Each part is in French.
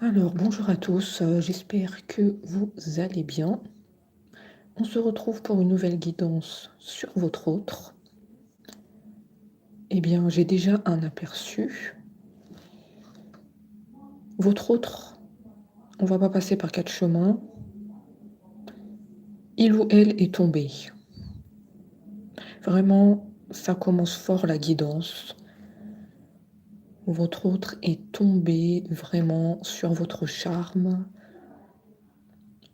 Alors, bonjour à tous, j'espère que vous allez bien. On se retrouve pour une nouvelle guidance sur votre autre. Eh bien, j'ai déjà un aperçu. Votre autre, on va pas passer par 4 chemins. Il ou elle est tombé. Vraiment, ça commence fort la guidance. Votre autre est tombé vraiment sur votre charme.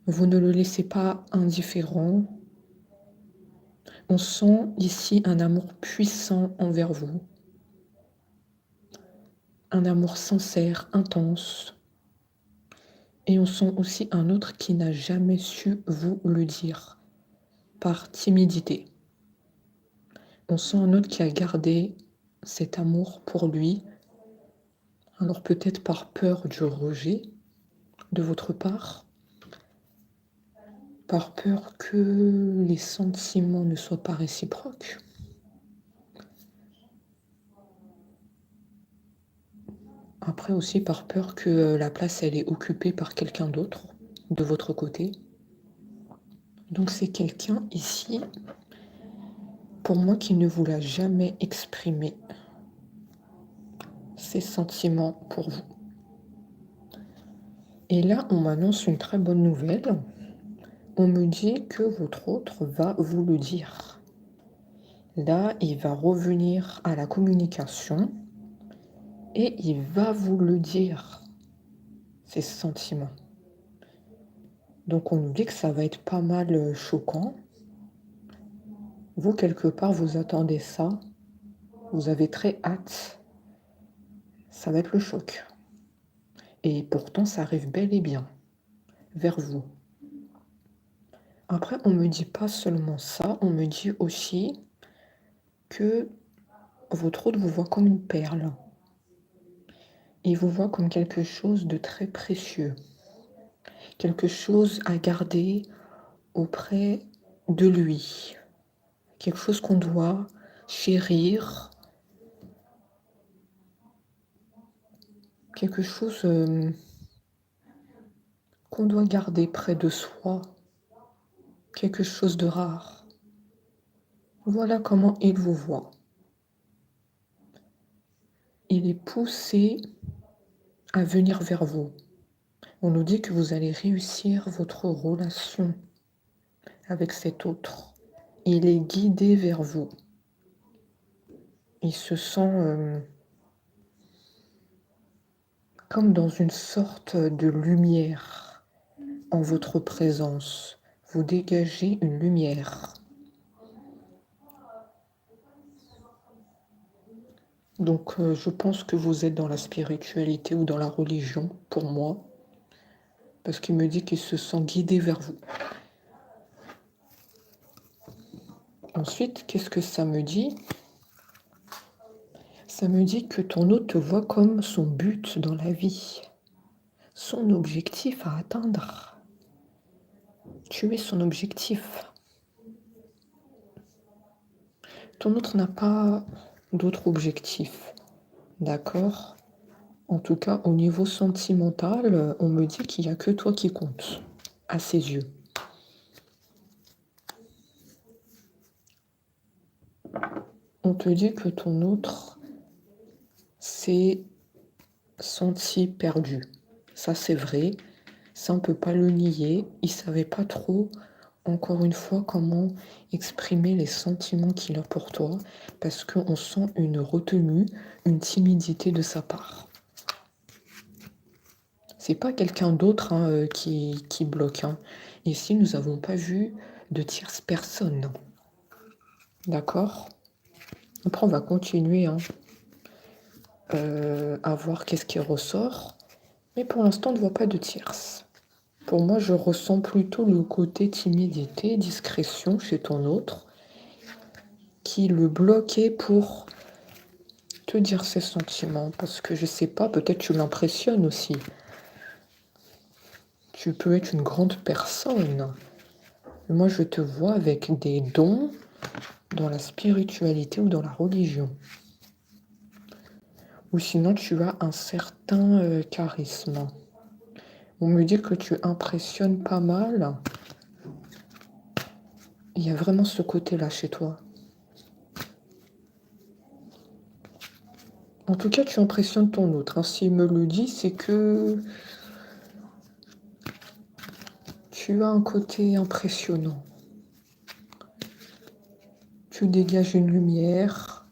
Vous ne le laissez pas indifférent. On sent ici un amour puissant envers vous. Un amour sincère, intense. Et on sent aussi un autre qui n'a jamais su vous le dire, par timidité. On sent un autre qui a gardé cet amour pour lui, alors peut-être par peur du rejet de votre part, par peur que les sentiments ne soient pas réciproques. Après aussi par peur que la place elle est occupée par quelqu'un d'autre de votre côté. Donc c'est quelqu'un ici, pour moi, qui ne vous l'a jamais exprimé, ses sentiments pour vous. Et là, on m'annonce une très bonne nouvelle. On me dit que votre autre va vous le dire. Là, il va revenir à la communication et il va vous le dire, ses sentiments. Donc on nous dit que ça va être pas mal choquant. Vous, quelque part, vous attendez ça. Vous avez très hâte. Ça va être le choc. Et pourtant, ça arrive bel et bien vers vous. Après, on me dit pas seulement ça, on me dit aussi que votre autre vous voit comme une perle. Il vous voit comme quelque chose de très précieux, quelque chose à garder auprès de lui, quelque chose qu'on doit chérir, quelque chose qu'on doit garder près de soi, quelque chose de rare. Voilà comment il vous voit. Il est poussé à venir vers vous. On nous dit que vous allez réussir votre relation avec cet autre. Il est guidé vers vous. Il se sent comme dans une sorte de lumière en votre présence. Vous dégagez une lumière. Donc je pense que vous êtes dans la spiritualité ou dans la religion, pour moi, parce qu'il me dit qu'il se sent guidé vers vous. Ensuite, qu'est-ce que ça me dit? Ça me dit que ton hôte te voit comme son but dans la vie, son objectif à atteindre. Tu es son objectif. Ton autre n'a pas d'autre objectif, d'accord? En tout cas, au niveau sentimental, on me dit qu'il n'y a que toi qui compte, à ses yeux. On te dit que ton autre s'est senti perdu. Ça, c'est vrai. Ça, on ne peut pas le nier. Il ne savait pas trop, encore une fois, comment exprimer les sentiments qu'il a pour toi, parce qu'on sent une retenue, une timidité de sa part. C'est pas quelqu'un d'autre qui bloque. Ici, nous n'avons pas vu de tierce personne. D'accord? Après, on va continuer à voir qu'est-ce qui ressort. Mais pour l'instant, on ne voit pas de tierce. Pour moi, je ressens plutôt le côté timidité, discrétion chez ton autre, qui le bloquait pour te dire ses sentiments. Parce que je sais pas, peut-être tu l'impressionnes aussi. Tu peux être une grande personne. Moi, je te vois avec des dons dans la spiritualité ou dans la religion. Ou sinon, tu as un certain charisme. On me dit que tu impressionnes pas mal. Il y a vraiment ce côté-là chez toi. En tout cas, tu impressionnes ton autre. Hein. S'il me le dit, c'est que tu as un côté impressionnant. Tu dégages une lumière.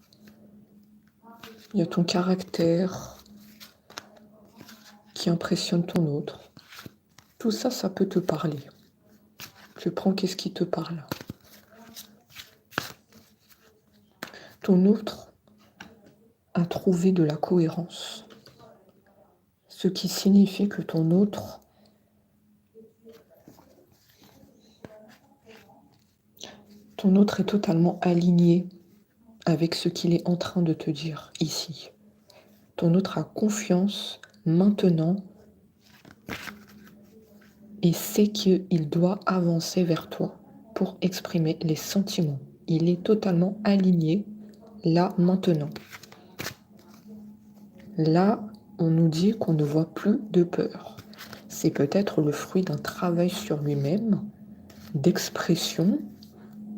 Il y a ton caractère qui impressionne ton autre. Tout ça, ça peut te parler. Tu prends qu'est-ce qui te parle. Ton autre a trouvé de la cohérence. Ce qui signifie que ton autre est totalement aligné avec ce qu'il est en train de te dire ici. Ton autre a confiance maintenant et sait qu'il doit avancer vers toi pour exprimer les sentiments. Il est totalement aligné là, maintenant. Là, on nous dit qu'on ne voit plus de peur. C'est peut-être le fruit d'un travail sur lui-même, d'expression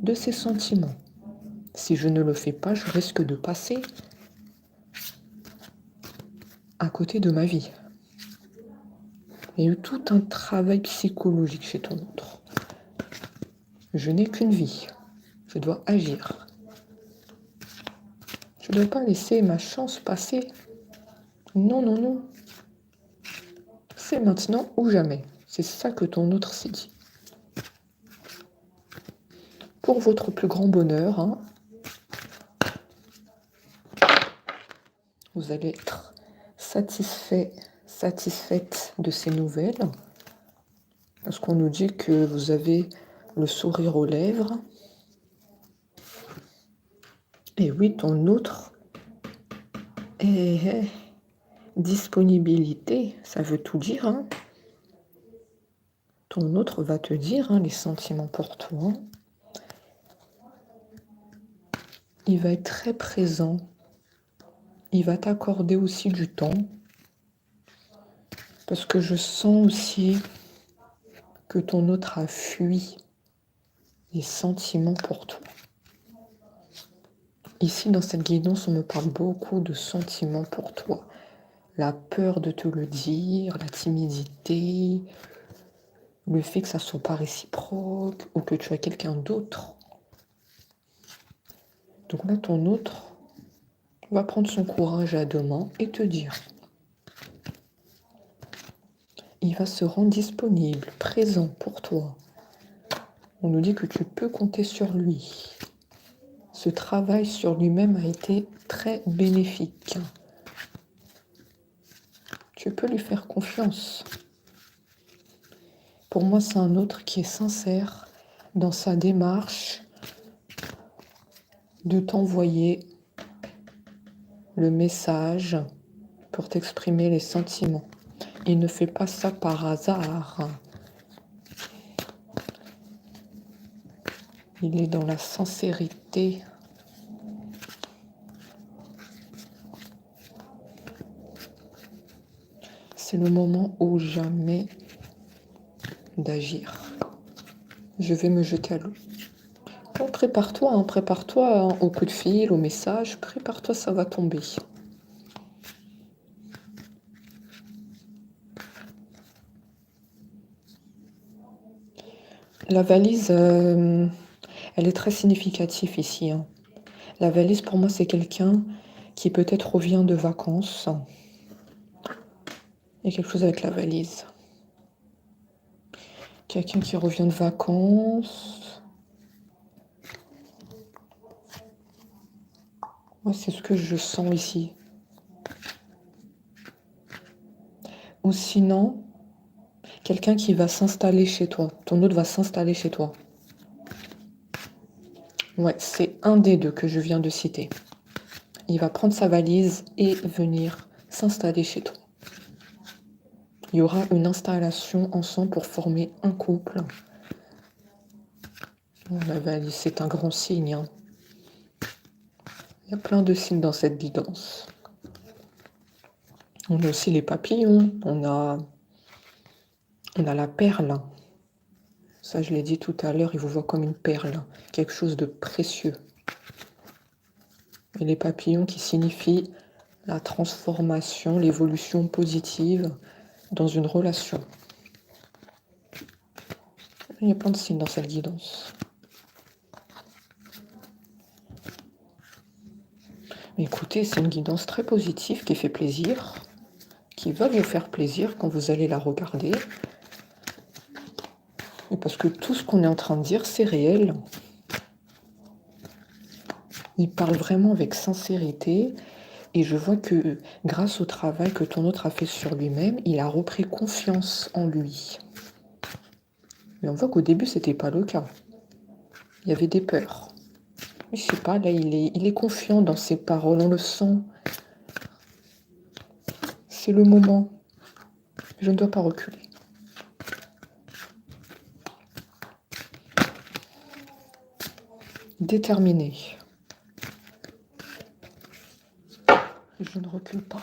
de ses sentiments. Si je ne le fais pas, je risque de passer à côté de ma vie. Il y a eu tout un travail psychologique chez ton autre. Je n'ai qu'une vie. Je dois agir. Je ne dois pas laisser ma chance passer. Non, non, non. C'est maintenant ou jamais. C'est ça que ton autre s'est dit. Pour votre plus grand bonheur, hein, vous allez être satisfait, satisfaite de ces nouvelles. Parce qu'on nous dit que vous avez le sourire aux lèvres. Et oui, ton autre est disponibilité, ça veut tout dire. Hein. Ton autre va te dire les sentiments pour toi. Il va être très présent. Il va t'accorder aussi du temps. Parce que je sens aussi que ton autre a fui les sentiments pour toi. Ici, dans cette guidance, on me parle beaucoup de sentiments pour toi. La peur de te le dire, la timidité, le fait que ça ne soit pas réciproque ou que tu as quelqu'un d'autre. Donc là, ton autre va prendre son courage à deux mains et te dire. Il va se rendre disponible, présent pour toi. On nous dit que tu peux compter sur lui. Ce travail sur lui-même a été très bénéfique. Tu peux lui faire confiance. Pour moi, c'est un autre qui est sincère dans sa démarche de t'envoyer le message pour t'exprimer les sentiments. Il ne fait pas ça par hasard. Il est dans la sincérité. C'est le moment ou jamais d'agir. Je vais me jeter à l'eau. Donc, prépare-toi, prépare-toi au coup de fil, au message. Prépare-toi, ça va tomber. La valise, elle est très significative ici. La valise, pour moi, c'est quelqu'un qui peut-être revient de vacances. Il y a quelque chose avec la valise. Quelqu'un qui revient de vacances. Moi, c'est ce que je sens ici. Ou sinon, quelqu'un qui va s'installer chez toi. Ton autre va s'installer chez toi. Ouais, c'est un des deux que je viens de citer. Il va prendre sa valise et venir s'installer chez toi. Il y aura une installation ensemble pour former un couple. La valise, c'est un grand signe. Il y a plein de signes dans cette guidance. On a aussi les papillons, on a On a la perle. Ça, je l'ai dit tout à l'heure, il vous voit comme une perle, quelque chose de précieux. Et les papillons qui signifient la transformation, l'évolution positive dans une relation. Il y a plein de signes dans cette guidance. Mais écoutez, c'est une guidance très positive qui fait plaisir, qui va vous faire plaisir quand vous allez la regarder. Et parce que tout ce qu'on est en train de dire, c'est réel. Il parle vraiment avec sincérité. Et je vois que grâce au travail que ton autre a fait sur lui-même, il a repris confiance en lui. Mais on voit qu'au début, c'était pas le cas. Il y avait des peurs. Mais je sais pas, là, il est confiant dans ses paroles, on le sent. C'est le moment. Je ne dois pas reculer. Déterminé. Je ne recule pas.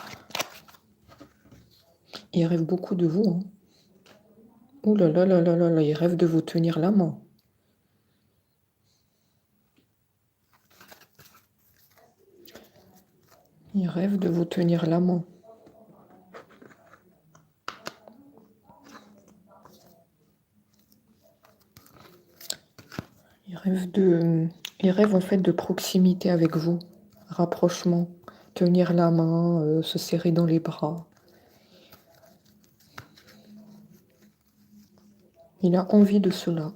Il rêve beaucoup de vous. Hein. Oh là là là là là là, il rêve de vous tenir la main. Il rêve de vous tenir la main. Il rêve en fait de proximité avec vous, rapprochement, tenir la main, se serrer dans les bras. Il a envie de cela,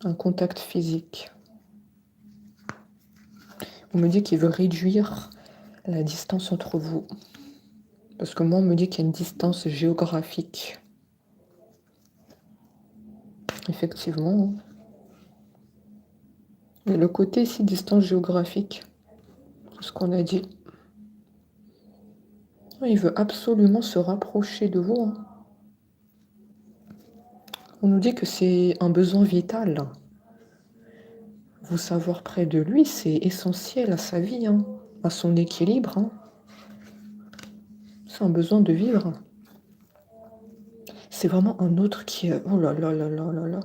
un contact physique. On me dit qu'il veut réduire la distance entre vous, parce que moi on me dit qu'il y a une distance géographique. Effectivement. Et le côté ici, distance géographique, c'est ce qu'on a dit. Il veut absolument se rapprocher de vous. Hein. On nous dit que c'est un besoin vital. Vous savoir près de lui, c'est essentiel à sa vie, hein, à son équilibre. Hein. C'est un besoin de vivre. C'est vraiment un autre qui est... Oh là là là là là là.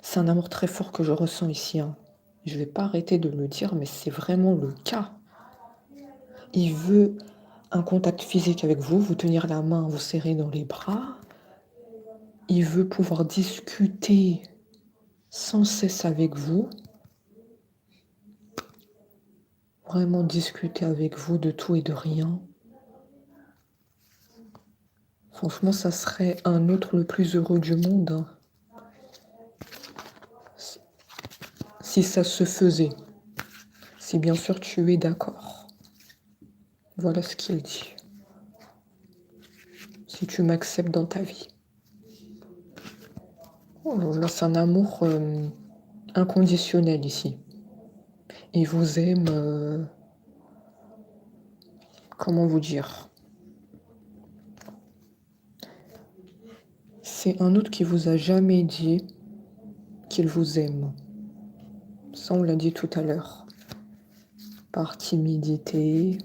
C'est un amour très fort que je ressens ici. Hein. Je ne vais pas arrêter de le dire, mais c'est vraiment le cas. Il veut un contact physique avec vous, vous tenir la main, vous serrer dans les bras. Il veut pouvoir discuter sans cesse avec vous. Vraiment discuter avec vous de tout et de rien. Franchement, ça serait un autre le plus heureux du monde. Hein. Si ça se faisait. Si bien sûr tu es d'accord. Voilà ce qu'il dit. Si tu m'acceptes dans ta vie. Oh là, c'est un amour inconditionnel ici. Il vous aime... comment vous dire? C'est un autre qui vous a jamais dit qu'il vous aime. Ça, on l'a dit tout à l'heure. Par timidité,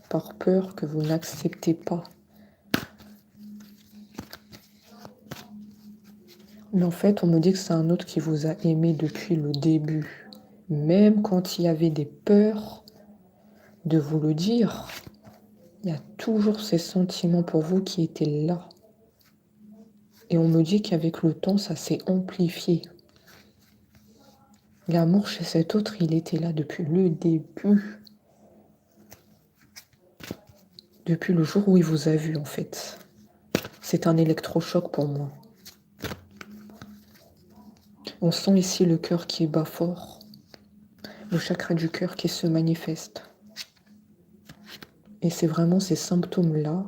par peur que vous n'acceptez pas. Mais en fait, on me dit que c'est un autre qui vous a aimé depuis le début. Même quand il y avait des peurs de vous le dire, il y a toujours ces sentiments pour vous qui étaient là. Et on me dit qu'avec le temps, ça s'est amplifié. L'amour chez cet autre, il était là depuis le début. Depuis le jour où il vous a vu, en fait. C'est un électrochoc pour moi. On sent ici le cœur qui bat fort. Le chakra du cœur qui se manifeste. Et c'est vraiment ces symptômes-là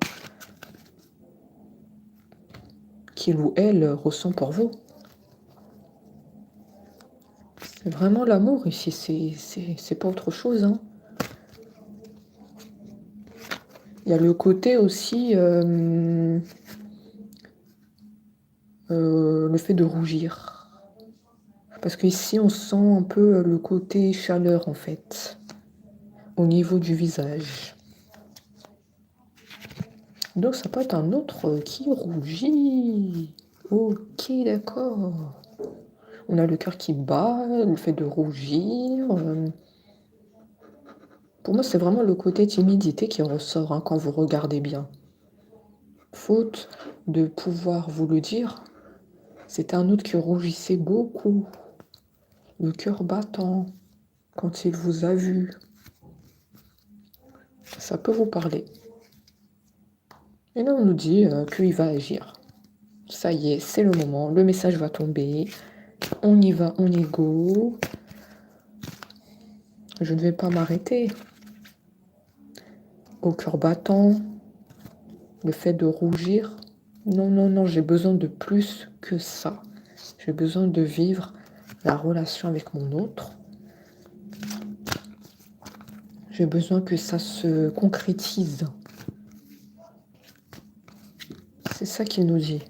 qu'il ou elle ressent pour vous. C'est vraiment l'amour ici, c'est pas autre chose. Hein. Il y a le côté aussi, le fait de rougir. Parce qu'ici, on sent un peu le côté chaleur, en fait, au niveau du visage. Donc ça peut être un autre qui rougit. Ok, d'accord. On a le cœur qui bat, le fait de rougir. Pour moi, c'est vraiment le côté timidité qui ressort hein, quand vous regardez bien. Faute de pouvoir vous le dire, c'était un autre qui rougissait beaucoup, le cœur battant, quand il vous a vu. Ça peut vous parler. Et là, on nous dit qu'il va agir. Ça y est, c'est le moment, le message va tomber. On y va, on y go. Je ne vais pas m'arrêter. Au cœur battant, le fait de rougir. Non, non, non, j'ai besoin de plus que ça. J'ai besoin de vivre la relation avec mon autre. J'ai besoin que ça se concrétise. C'est ça qu'il nous dit.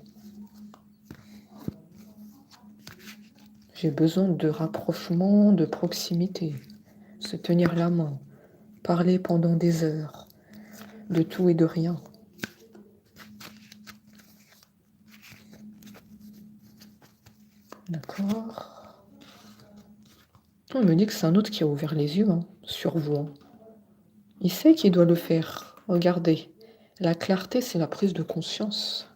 J'ai besoin de rapprochement, de proximité. Se tenir la main. Parler pendant des heures. De tout et de rien. D'accord. On me dit que c'est un autre qui a ouvert les yeux hein, sur vous. Hein. Il sait qu'il doit le faire. Regardez. La clarté, c'est la prise de conscience.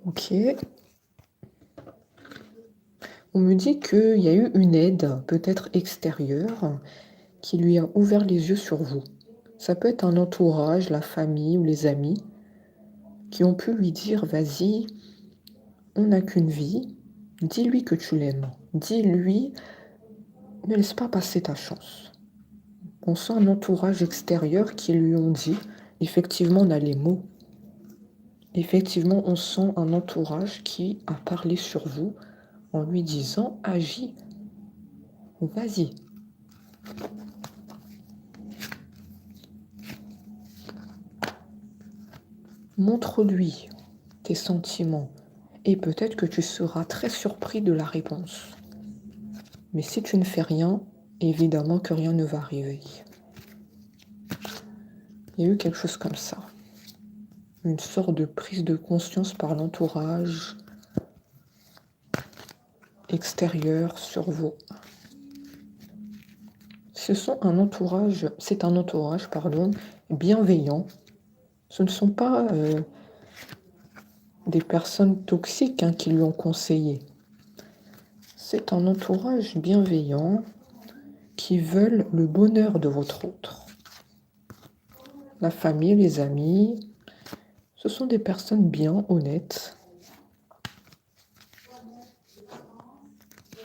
Ok. On me dit qu'il y a eu une aide, peut-être extérieure, qui lui a ouvert les yeux sur vous. Ça peut être un entourage, la famille ou les amis, qui ont pu lui dire, vas-y, on n'a qu'une vie, dis-lui que tu l'aimes, dis-lui, ne laisse pas passer ta chance. On sent un entourage extérieur qui lui ont dit, effectivement on a les mots, effectivement on sent un entourage qui a parlé sur vous en lui disant, agis, vas-y. Montre-lui tes sentiments et peut-être que tu seras très surpris de la réponse. Mais si tu ne fais rien, évidemment que rien ne va arriver. Il y a eu quelque chose comme ça. Une sorte de prise de conscience par l'entourage extérieur sur vous. C'est un entourage bienveillant. Ce ne sont pas des personnes toxiques hein, qui lui ont conseillé. C'est un entourage bienveillant qui veulent le bonheur de votre autre. La famille, les amis, ce sont des personnes bien honnêtes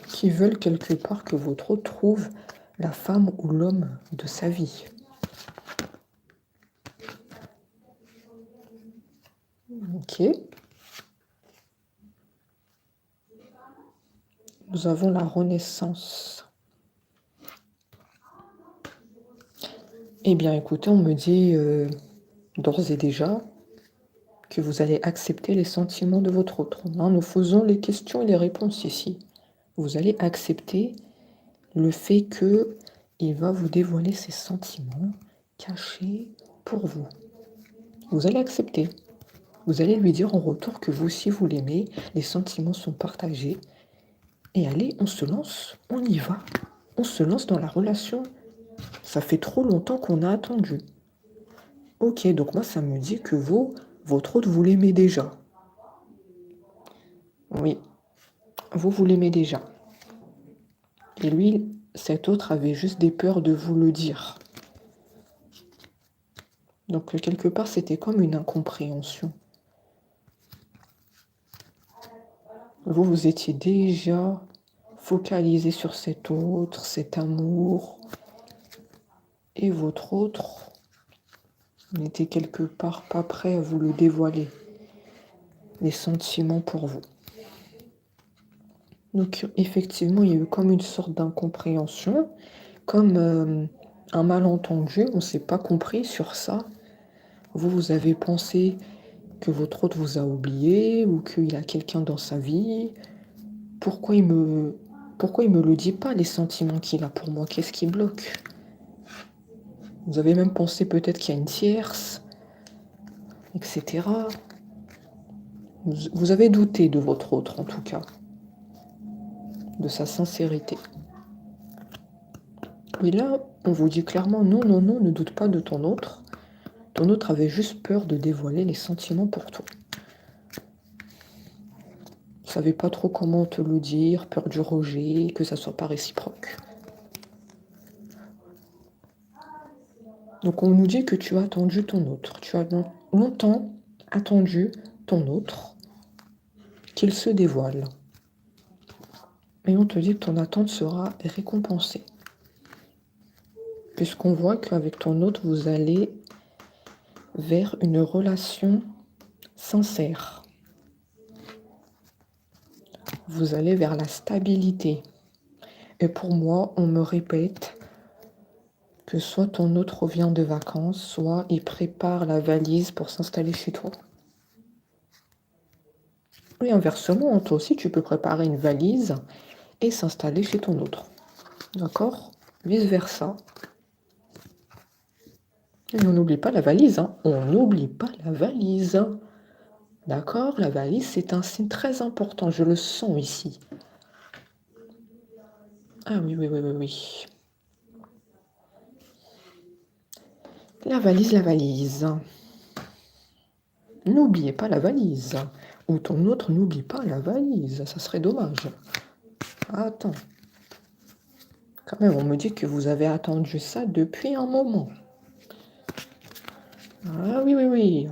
qui veulent quelque part que votre autre trouve la femme ou l'homme de sa vie. Ok. Nous avons la renaissance. Eh bien, écoutez, on me dit d'ores et déjà que vous allez accepter les sentiments de votre autre. Hein, nous faisons les questions et les réponses ici. Vous allez accepter le fait qu'il va vous dévoiler ses sentiments cachés pour vous. Vous allez accepter. Vous allez lui dire en retour que vous aussi vous l'aimez, les sentiments sont partagés. Et allez, on se lance, on y va. On se lance dans la relation. Ça fait trop longtemps qu'on a attendu. Ok, donc moi ça me dit que votre autre, vous l'aimez déjà. Oui, vous l'aimez déjà. Et lui, cet autre avait juste des peurs de vous le dire. Donc quelque part, c'était comme une incompréhension. Vous étiez déjà focalisé sur cet autre, cet amour. Et votre autre n'était quelque part pas prêt à vous le dévoiler. Les sentiments pour vous. Donc effectivement, il y a eu comme une sorte d'incompréhension, comme un malentendu, on ne s'est pas compris sur ça. Vous avez pensé que votre autre vous a oublié ou qu'il a quelqu'un dans sa vie. Pourquoi il me Pourquoi il ne me le dit pas, les sentiments qu'il a pour moi? Qu'est-ce qui bloque? Vous avez même pensé peut-être qu'il y a une tierce, etc. Vous avez douté de votre autre, en tout cas, de sa sincérité. Et là, on vous dit clairement, non, non, non, ne doute pas de ton autre. Ton autre avait juste peur de dévoiler les sentiments pour toi. Ne savait pas trop comment te le dire, peur du rejet, que ça soit pas réciproque. Donc on nous dit que tu as attendu ton autre. Tu as longtemps attendu ton autre, qu'il se dévoile. Et on te dit que ton attente sera récompensée. Puisqu'on voit qu'avec ton autre, vous allez vers une relation sincère. Vous allez vers la stabilité. Et pour moi, on me répète que soit ton autre revient de vacances, soit il prépare la valise pour s'installer chez toi. Et inversement, toi aussi, tu peux préparer une valise et s'installer chez ton autre. D'accord? Vice-versa. Et on n'oublie pas la valise, hein. On n'oublie pas la valise. D'accord? La valise, c'est un signe très important. Je le sens ici. Ah oui, oui, oui, oui, oui. La valise, la valise. N'oubliez pas la valise. Ou ton autre n'oublie pas la valise. Ça serait dommage. Attends. Quand même, on me dit que vous avez attendu ça depuis un moment. Ah oui, oui, oui.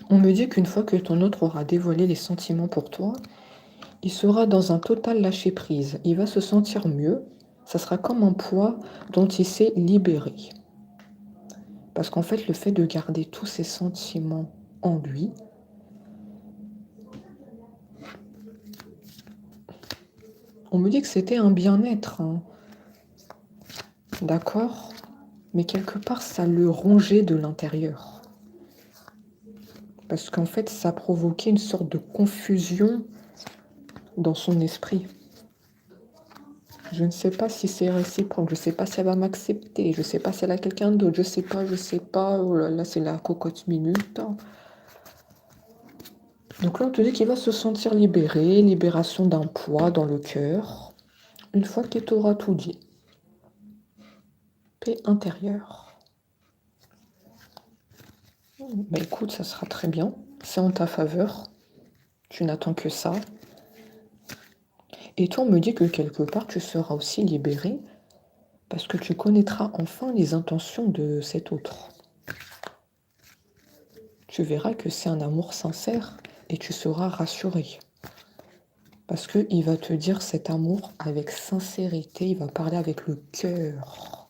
On me dit qu'une fois que ton autre aura dévoilé les sentiments pour toi, il sera dans un total lâcher-prise. Il va se sentir mieux. Ça sera comme un poids dont il s'est libéré. Parce qu'en fait, le fait de garder tous ces sentiments en lui, on me dit que c'était un bien-être, hein. D'accord? Mais quelque part, ça le rongeait de l'intérieur. Parce qu'en fait, ça provoquait une sorte de confusion dans son esprit. Je ne sais pas si c'est réciproque, je ne sais pas si elle va m'accepter, je ne sais pas si elle a quelqu'un d'autre, je ne sais pas, oh là là, c'est la cocotte minute. Donc là, on te dit qu'il va se sentir libéré, libération d'un poids dans le cœur, une fois qu'il t'aura tout dit. Paix intérieure. Bah écoute, ça sera très bien, c'est en ta faveur, tu n'attends que ça. Et toi, on me dit que quelque part, tu seras aussi libéré parce que tu connaîtras enfin les intentions de cet autre. Tu verras que c'est un amour sincère et tu seras rassuré. Parce qu'il va te dire cet amour avec sincérité, il va parler avec le cœur.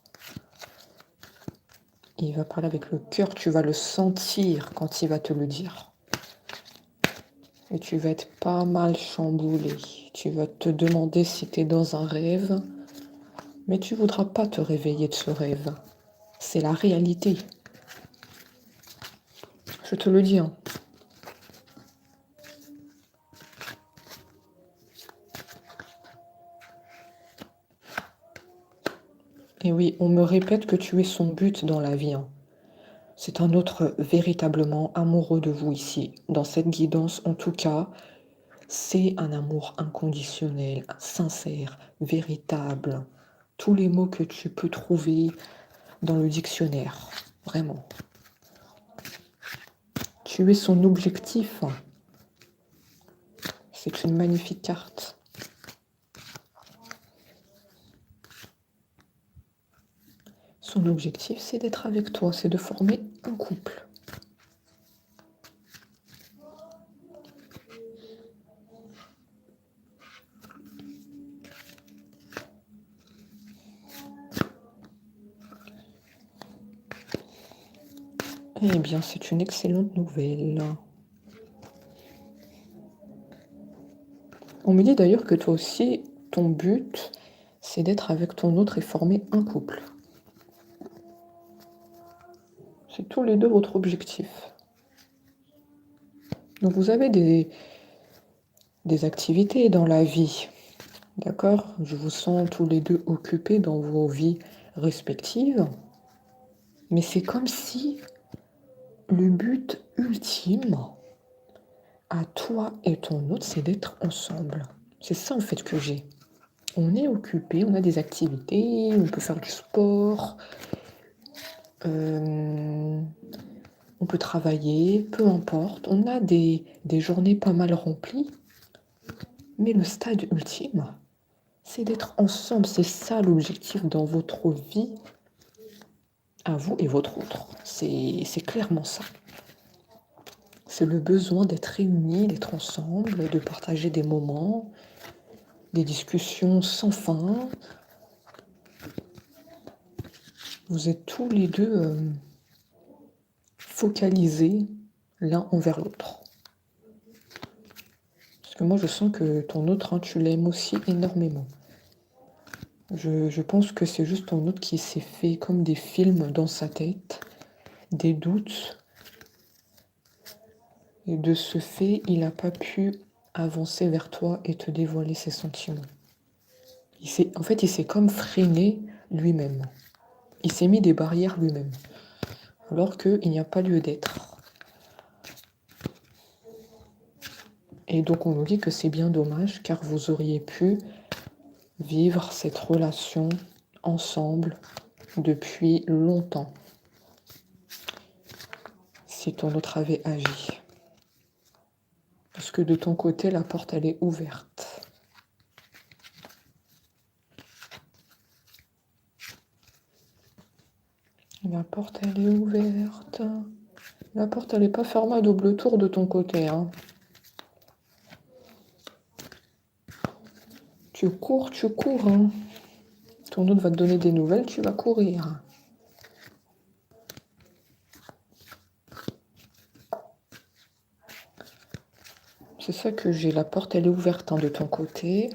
Il va parler avec le cœur, tu vas le sentir quand il va te le dire. Et tu vas être pas mal chamboulé. Tu vas te demander si tu es dans un rêve, mais tu ne voudras pas te réveiller de ce rêve. C'est la réalité. Je te le dis, hein. Et oui, on me répète que tu es son but dans la vie, hein. C'est un autre véritablement amoureux de vous ici. Dans cette guidance, en tout cas, c'est un amour inconditionnel, sincère, véritable. Tous les mots que tu peux trouver dans le dictionnaire. Vraiment. Tu es son objectif. C'est une magnifique carte. Son objectif, c'est d'être avec toi, c'est de former un couple. Eh bien, c'est une excellente nouvelle. On me dit d'ailleurs que toi aussi, ton but, c'est d'être avec ton autre et former un couple. C'est tous les deux votre objectif. Donc vous avez des activités dans la vie. D'accord? Je vous sens tous les deux occupés dans vos vies respectives. Mais c'est comme si le but ultime à toi et ton autre, c'est d'être ensemble. C'est ça en fait que j'ai. On est occupé, on a des activités, on peut faire du sport, on peut travailler, peu importe. On a des journées pas mal remplies, mais le stade ultime, c'est d'être ensemble. C'est ça l'objectif dans votre vie, à vous et votre autre. C'est clairement ça. C'est le besoin d'être réunis, d'être ensemble, de partager des moments, des discussions sans fin. Vous êtes tous les deux focalisés l'un envers l'autre. Parce que moi, je sens que ton autre, hein, tu l'aimes aussi énormément. Je pense que c'est juste ton autre qui s'est fait comme des films dans sa tête, des doutes. Et de ce fait, il n'a pas pu avancer vers toi et te dévoiler ses sentiments. En fait, il s'est comme freiné lui-même. Il s'est mis des barrières lui-même. Alors qu'il n'y a pas lieu d'être. Et donc on nous dit que c'est bien dommage car vous auriez pu vivre cette relation ensemble depuis longtemps. Si ton autre avait agi. Parce que de ton côté, la porte, elle est ouverte. La porte, elle est ouverte. La porte, elle n'est pas fermée à double tour de ton côté, hein. Tu cours, hein. Ton autre va te donner des nouvelles, tu vas courir. C'est ça que j'ai. La porte, elle est ouverte, hein, de ton côté.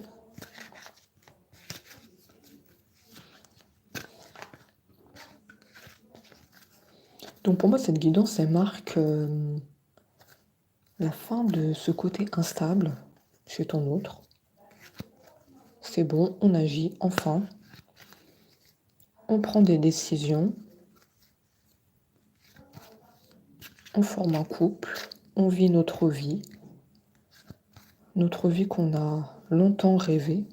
Donc pour moi, cette guidance, elle marque la fin de ce côté instable chez ton autre. C'est bon, on agit enfin. On prend des décisions. On forme un couple. On vit notre vie. Notre vie qu'on a longtemps rêvé.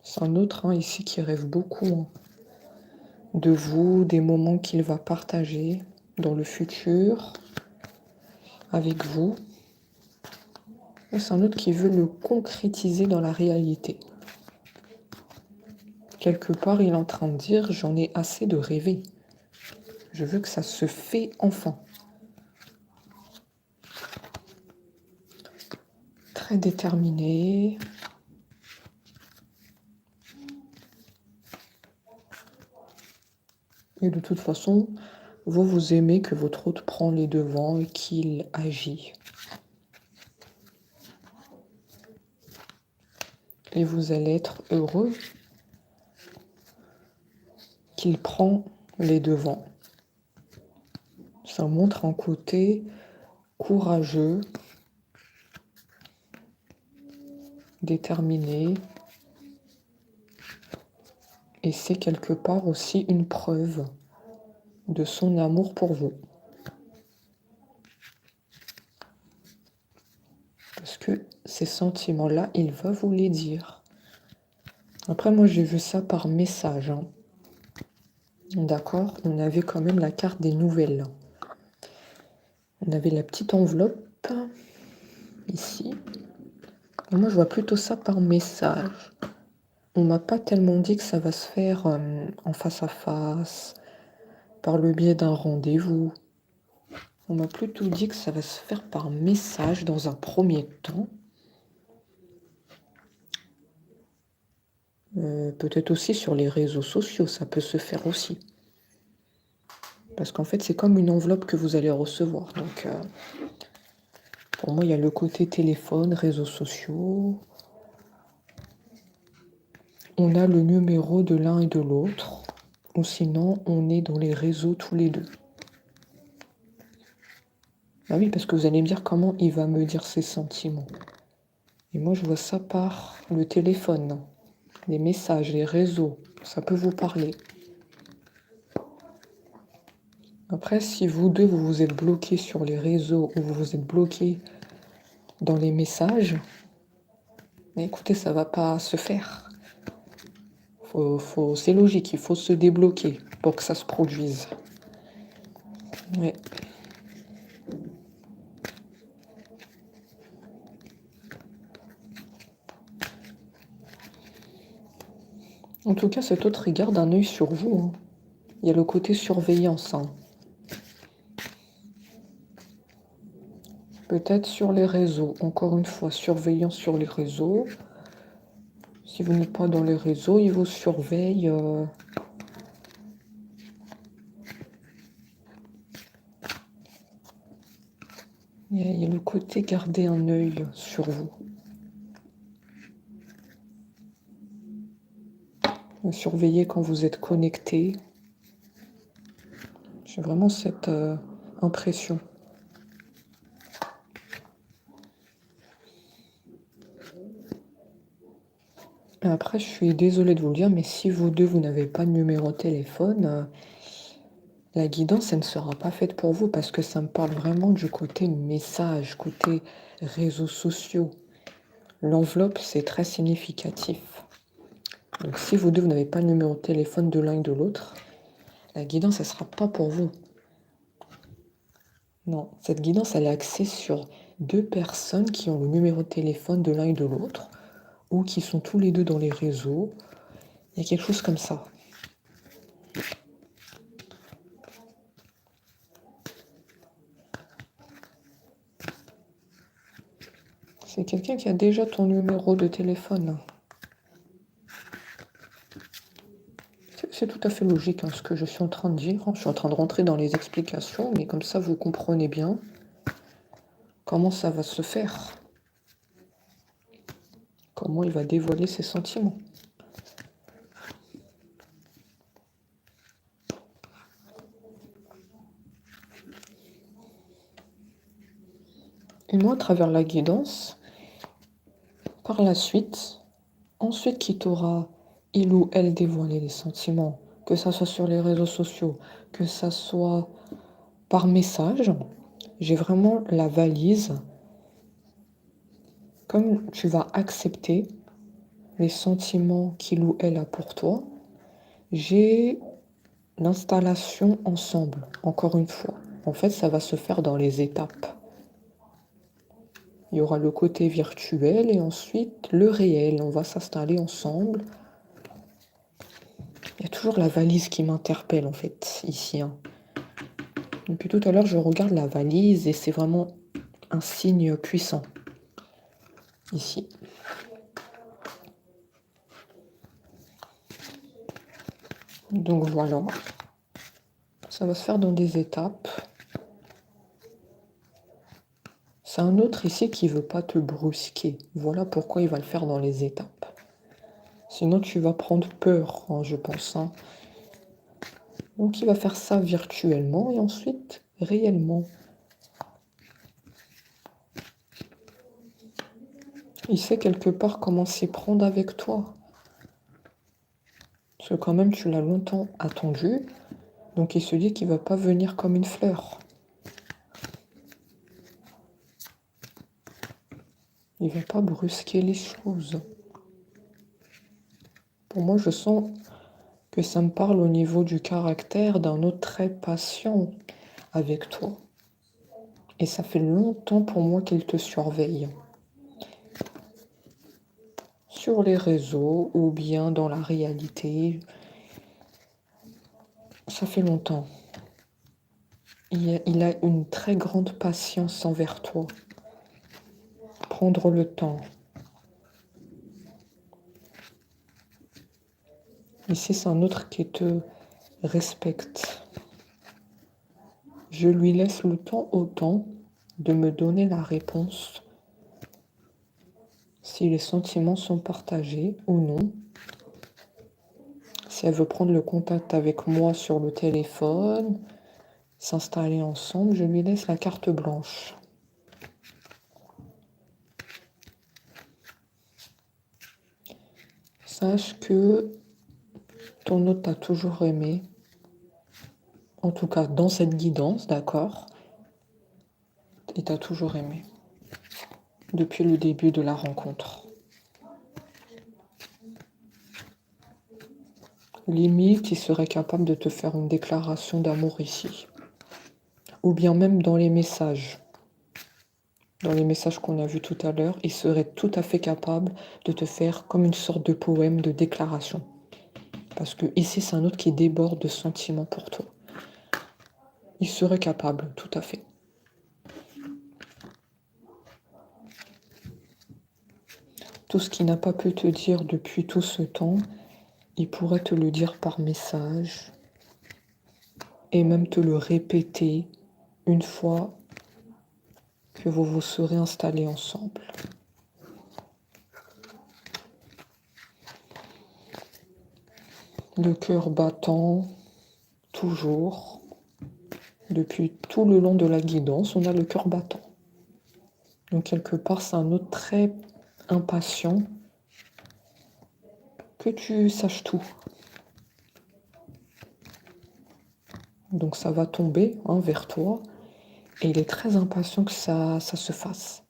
C'est un autre, hein, ici qui rêve beaucoup, hein, de vous, des moments qu'il va partager dans le futur avec vous. Et c'est un autre qui veut le concrétiser dans la réalité. Quelque part, il est en train de dire, j'en ai assez de rêver. Je veux que ça se fait enfin. Très déterminé. Et de toute façon, vous aimez que votre autre prend les devants et qu'il agit. Et vous allez être heureux qu'il prend les devants. Ça montre un côté courageux, déterminé. Et c'est quelque part aussi une preuve de son amour pour vous. Parce que ces sentiments-là, il va vous les dire. Après, moi, j'ai vu ça par message, hein. D'accord? On avait quand même la carte des nouvelles. On avait la petite enveloppe, ici. Et moi, je vois plutôt ça par message. On m'a pas tellement dit que ça va se faire en face à face, par le biais d'un rendez-vous. On m'a plutôt dit que ça va se faire par message dans un premier temps. Peut-être aussi sur les réseaux sociaux, ça peut se faire aussi. Parce qu'en fait, c'est comme une enveloppe que vous allez recevoir. Donc, pour moi, il y a le côté téléphone, réseaux sociaux. On a le numéro de l'un et de l'autre. Ou sinon, on est dans les réseaux tous les deux. Bah oui, parce que vous allez me dire comment il va me dire ses sentiments. Et moi, je vois ça par le téléphone, les messages, les réseaux. Ça peut vous parler. Après, si vous deux, vous vous êtes bloqués sur les réseaux ou vous vous êtes bloqués dans les messages, mais écoutez, ça va pas se faire. C'est logique, il faut se débloquer pour que ça se produise. Ouais. En tout cas, cet autre, il garde un œil sur vous, hein. Il y a le côté surveillance, hein. Peut-être sur les réseaux. Encore une fois, surveillance sur les réseaux. Si vous n'êtes pas dans les réseaux, il vous surveille. Il y a le côté garder un œil sur vous. Surveiller quand vous êtes connecté. J'ai vraiment cette impression. Et après, je suis désolée de vous le dire, mais si vous deux, vous n'avez pas de numéro de téléphone, la guidance, elle ne sera pas faite pour vous parce que ça me parle vraiment du côté message, côté réseaux sociaux. L'enveloppe, c'est très significatif. Donc si vous deux, vous n'avez pas le numéro de téléphone de l'un et de l'autre, la guidance, elle ne sera pas pour vous. Non, cette guidance, elle est axée sur deux personnes qui ont le numéro de téléphone de l'un et de l'autre, ou qui sont tous les deux dans les réseaux. Il y a quelque chose comme ça. C'est quelqu'un qui a déjà ton numéro de téléphone. C'est tout à fait logique, hein, ce que je suis en train de dire. Je suis en train de rentrer dans les explications, mais comme ça, vous comprenez bien comment ça va se faire. Comment il va dévoiler ses sentiments. Et moi, à travers la guidance, par la suite, ensuite qu'il t'aura, il ou elle, dévoilé les sentiments, que ça soit sur les réseaux sociaux, que ça soit par message, j'ai vraiment la valise. Comme tu vas accepter les sentiments qu'il ou elle a pour toi, j'ai l'installation ensemble, encore une fois. En fait, ça va se faire dans les étapes. Il y aura le côté virtuel et ensuite le réel. On va s'installer ensemble. Il y a toujours la valise qui m'interpelle, en fait, ici, hein. Depuis tout à l'heure, je regarde la valise et c'est vraiment un signe puissant, ici. Donc voilà, ça va se faire dans des étapes. C'est un autre ici qui ne veut pas te brusquer. Voilà pourquoi il va le faire dans les étapes. Sinon, tu vas prendre peur, hein, je pense, hein. Donc, il va faire ça virtuellement et ensuite réellement. Il sait quelque part comment s'y prendre avec toi. Parce que quand même, tu l'as longtemps attendu. Donc, il se dit qu'il ne va pas venir comme une fleur. Il ne va pas brusquer les choses. Pour moi, je sens que ça me parle au niveau du caractère d'un autre très patient avec toi. Et ça fait longtemps pour moi qu'il te surveille. Sur les réseaux ou bien dans la réalité. Ça fait longtemps. Il a une très grande patience envers toi. Prendre le temps. Ici, c'est un autre qui te respecte. Je lui laisse le temps au temps de me donner la réponse. Si les sentiments sont partagés ou non. Si elle veut prendre le contact avec moi sur le téléphone, s'installer ensemble, je lui laisse la carte blanche. Sache que ton autre t'a toujours aimé, en tout cas dans cette guidance, d'accord? Il t'a toujours aimé, depuis le début de la rencontre. Limite, il serait capable de te faire une déclaration d'amour ici. Ou bien même dans les messages. Dans les messages qu'on a vus tout à l'heure, il serait tout à fait capable de te faire comme une sorte de poème de déclaration. Parce que ici, c'est un autre qui déborde de sentiments pour toi. Il serait capable, tout à fait. Tout ce qu'il n'a pas pu te dire depuis tout ce temps, il pourrait te le dire par message et même te le répéter une fois que vous vous serez installés ensemble. Le cœur battant, toujours. Depuis tout le long de la guidance, on a le cœur battant. Donc quelque part, c'est un autre très impatient que tu saches tout. Donc ça va tomber vers toi et il est très impatient que ça se fasse.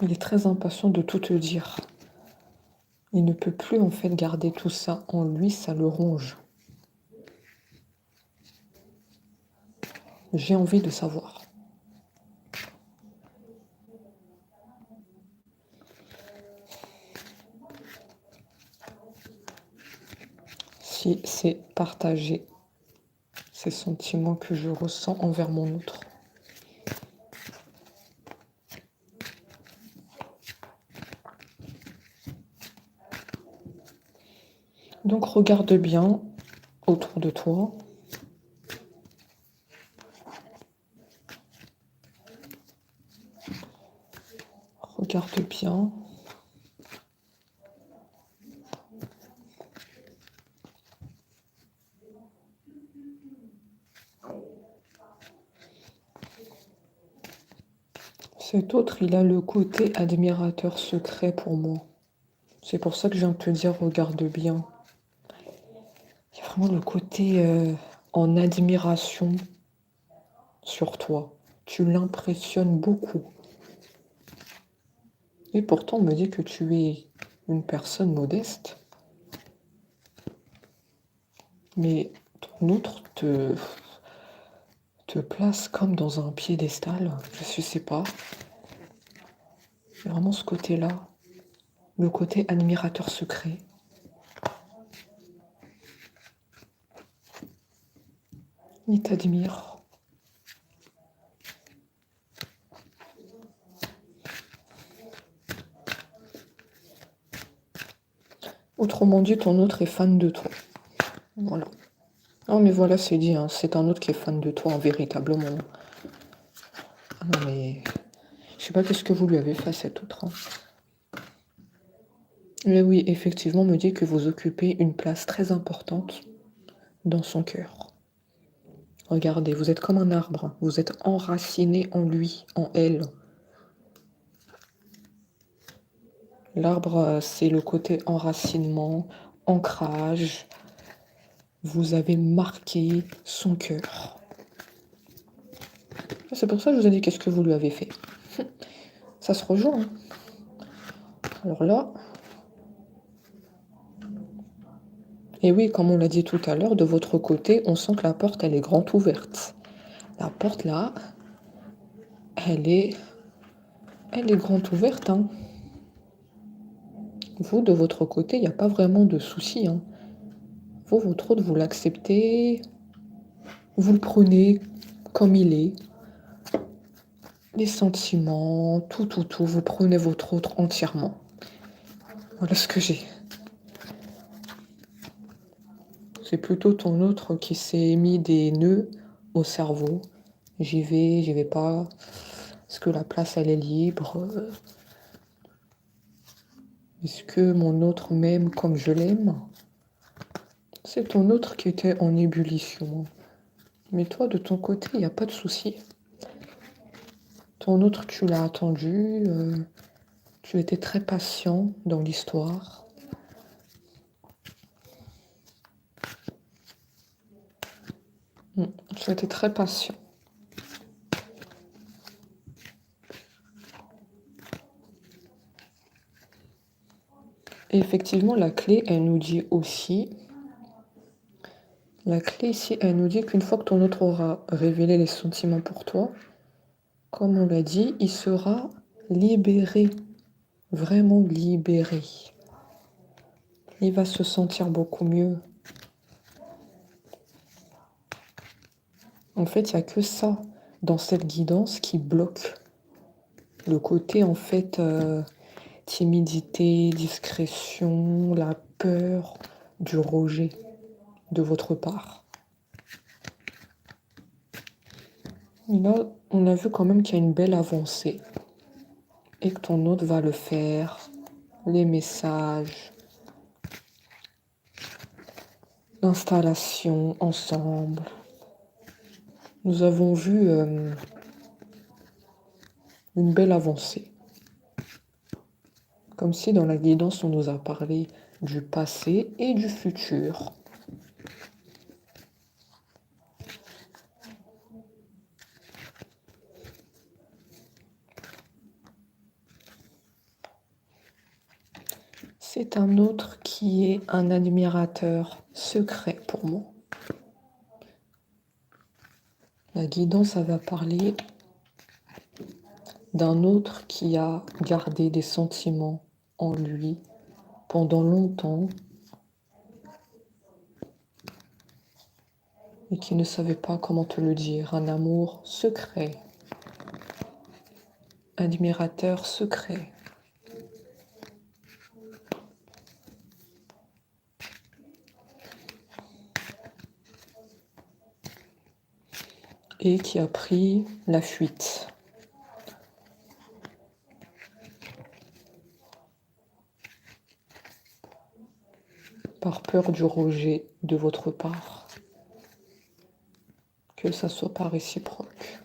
Il est très impatient de tout te dire. Il ne peut plus en fait garder tout ça en lui, ça le ronge. J'ai envie de savoir. Si c'est partager ces sentiments que je ressens envers mon autre. Donc regarde bien autour de toi. Regarde bien. Cet autre, il a le côté admirateur secret pour moi. C'est pour ça que je viens de te dire, regarde bien. Il y a vraiment le côté en admiration sur toi. Tu l'impressionnes beaucoup. Et pourtant, on me dit que tu es une personne modeste. Mais ton autre te place comme dans un piédestal. Je sais pas. Vraiment ce côté-là. Le côté admirateur secret. Il t'admire. Autrement dit, ton autre est fan de toi. Voilà. Non, mais voilà, c'est dit, hein. C'est un autre qui est fan de toi, véritablement. Ah non, mais je sais pas qu'est-ce que vous lui avez fait à cet autre. Mais oui, effectivement, on me dit que vous occupez une place très importante dans son cœur. Regardez, vous êtes comme un arbre. Vous êtes enraciné en lui, en elle. L'arbre, c'est le côté enracinement, ancrage. Vous avez marqué son cœur. C'est pour ça que je vous ai dit qu'est-ce que vous lui avez fait. Ça se rejoint. Alors là... Et oui, comme on l'a dit tout à l'heure, de votre côté, on sent que la porte, elle est grande ouverte. La porte, là, elle est grande ouverte. Hein. Vous, de votre côté, il n'y a pas vraiment de souci. Hein. Vous, votre autre, vous l'acceptez, vous le prenez comme il est. Les sentiments, tout, vous prenez votre autre entièrement. Voilà ce que j'ai. C'est plutôt ton autre qui s'est mis des nœuds au cerveau. J'y vais pas. Est-ce que la place, elle est libre? Est-ce que mon autre m'aime comme je l'aime? C'est ton autre qui était en ébullition. Mais toi, de ton côté, il n'y a pas de souci. Ton autre, tu l'as attendu. Tu étais très patient dans l'histoire. Tu étais très patient. Et effectivement, la clé, elle nous dit aussi... La clé ici, elle nous dit qu'une fois que ton autre aura révélé les sentiments pour toi, comme on l'a dit, il sera libéré, vraiment libéré. Il va se sentir beaucoup mieux. En fait, il n'y a que ça dans cette guidance qui bloque. Le côté, en fait, timidité, discrétion, la peur du rejet de votre part. Et là, on a vu quand même qu'il y a une belle avancée et que ton autre va le faire. Les messages, l'installation ensemble. Nous avons vu une belle avancée. Comme si dans la guidance, on nous a parlé du passé et du futur. C'est un autre qui est un admirateur secret pour moi. La guidance, elle va parler d'un autre qui a gardé des sentiments en lui pendant longtemps et qui ne savait pas comment te le dire. Un amour secret. Admirateur secret. Et qui a pris la fuite. Par peur du rejet de votre part. Que ça soit pas réciproque.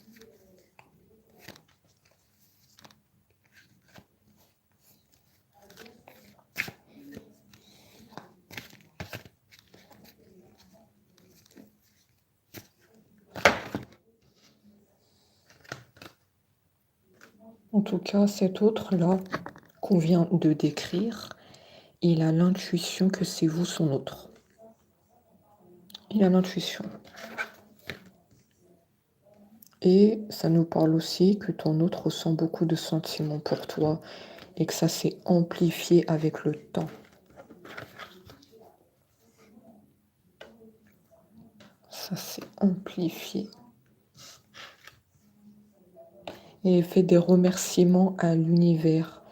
En tout cas, cet autre-là qu'on vient de décrire, il a l'intuition que c'est vous son autre. Il a l'intuition. Et ça nous parle aussi que ton autre ressent beaucoup de sentiments pour toi et que ça s'est amplifié avec le temps. Ça s'est amplifié. Et fait des remerciements à l'univers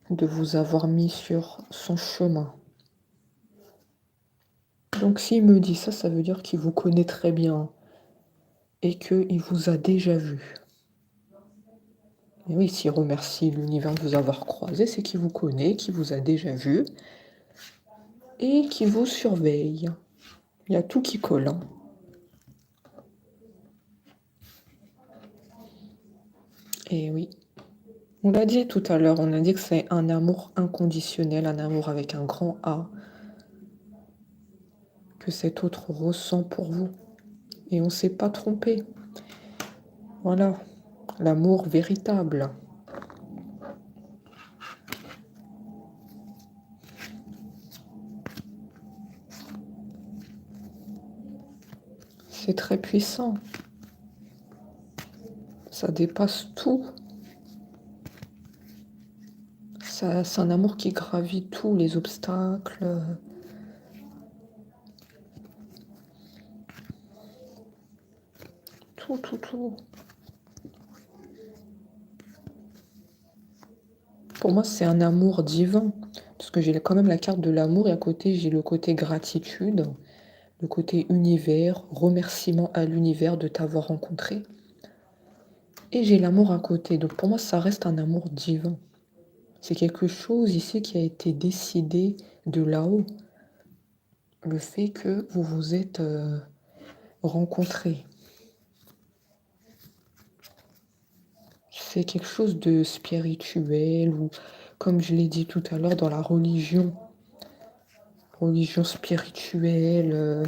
de vous avoir mis sur son chemin. Donc s'il me dit ça, ça veut dire qu'il vous connaît très bien et qu'il vous a déjà vu. Et oui, s'il remercie l'univers de vous avoir croisé, c'est qu'il vous connaît, qu'il vous a déjà vu et qu'il vous surveille. Il y a tout qui colle. Hein. Et oui. On l'a dit tout à l'heure, on a dit que c'est un amour inconditionnel, un amour avec un grand A, que cet autre ressent pour vous. Et on ne s'est pas trompé. Voilà, l'amour véritable. C'est très puissant. Ça dépasse tout. C'est un amour qui gravit tous les obstacles. Tout. Pour moi, c'est un amour divin. Parce que j'ai quand même la carte de l'amour et à côté, j'ai le côté gratitude, le côté univers, remerciement à l'univers de t'avoir rencontré. Et j'ai l'amour à côté. Donc pour moi, ça reste un amour divin. C'est quelque chose ici qui a été décidé de là-haut. le fait que vous vous êtes rencontrés. C'est quelque chose de spirituel ou, comme je l'ai dit tout à l'heure, dans la religion spirituelle.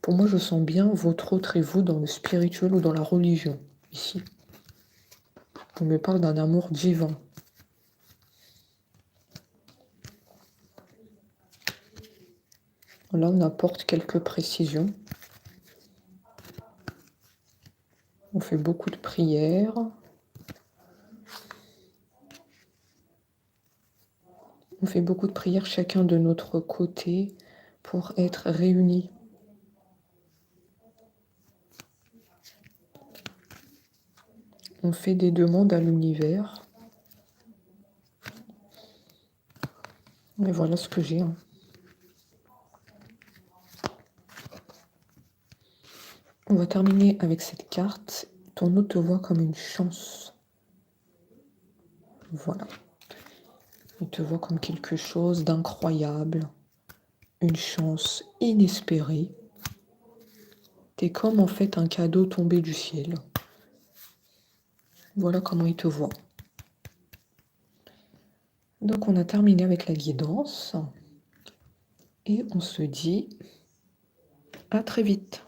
Pour moi, je sens bien votre autre et vous dans le spirituel ou dans la religion, ici. On me parle d'un amour divin. Là, on apporte quelques précisions. On fait beaucoup de prières. On fait beaucoup de prières chacun de notre côté pour être réunis. On fait des demandes à l'univers. Et voilà ce que j'ai. On va terminer avec cette carte. Ton hôte te voit comme une chance. Voilà. Il te voit comme quelque chose d'incroyable. Une chance inespérée. T'es comme en fait un cadeau tombé du ciel. Voilà comment il te voit. Donc on a terminé avec la guidance. Et on se dit à très vite.